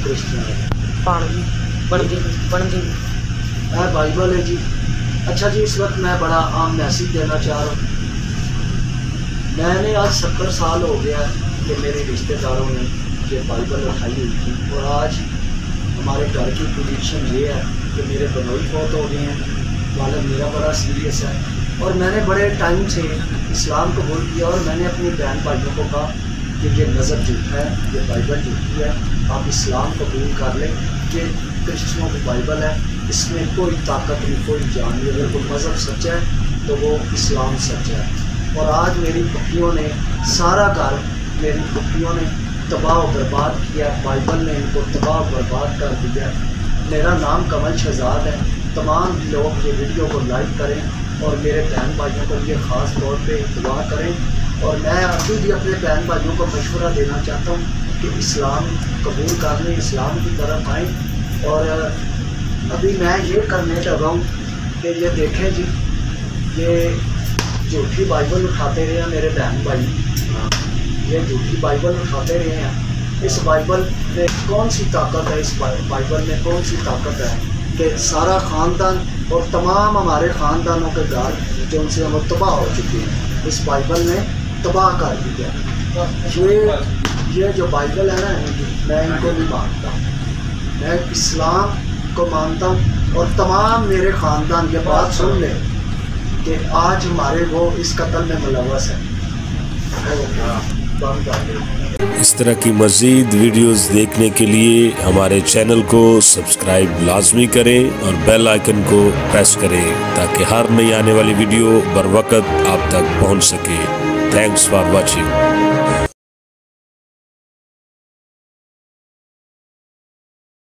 Christian बनती है Bible है जी। अच्छा जी, इस वक्त मैं बड़ा आम मैसेज देना चाह रहा हूँ। मैंने आज 70 साल हो गया कि मेरे रिश्तेदारों ने ये बाइबल उठाई हुई थी, और आज हमारे घर की पोजीशन ये है कि मेरे बनोई बहुत हो गए हैं, वालद मेरा बड़ा सीरियस है, और मैंने बड़े टाइम से इस्लाम कबूल किया, और मैंने अपने बहन भाइयों को कहा कि ये नज़र झूठा है, ये बाइबल झूठी है, आप इस्लाम कबूल कर लें कि क्रिश्चियनों की बाइबल है, इसमें कोई ताकत नहीं, कोई जान नहीं। अगर कोई मज़हब सच्चा है तो वो इस्लाम सच्चा है। और आज मेरी पक्कियों ने सारा घर, मेरी पक्कियों ने तबाह और बर्बाद किया, बाइबल ने इनको तबाह और बर्बाद कर दिया। मेरा नाम कमल शहजाद है। तमाम लोग ये वीडियो को लाइक करें और मेरे बहन भाइयों को लिए ख़ास तौर पे दुआ करें। और मैं अभी भी अपने बहन भाइयों को मशवरा देना चाहता हूँ कि इस्लाम कबूल कर लें, इस्लाम की तरफ आएँ। और अभी मैं ये करने लगा हूँ कि ये देखें जी, ये झूठी बाइबल उठाते रहे हैं मेरे बहन भाई, ये झूठी बाइबल उठाते रहे हैं। इस बाइबल में कौन सी ताकत है, इस बाइबल में कौन सी ताकत है कि सारा ख़ानदान और तमाम हमारे ख़ानदानों के घर जो उनसे हम तबाह हो चुके हैं, इस बाइबल ने तबाह कर दिया। ये जो बाइबल है ना, मैं इनको नहीं मानता, मैं इस्लाम को मानता हूँ। और तमाम मेरे ख़ानदान ये बात सुन लें कि आज हमारे वो इस कत्ल में मुलव्वस है। इस तरह की मज़ीद वीडियोस देखने के लिए हमारे चैनल को सब्सक्राइब लाजमी करें और बेल आइकन को प्रेस करें ताकि हर नई आने वाली वीडियो बर वक्त आप तक पहुँच सके। Thanks for watching.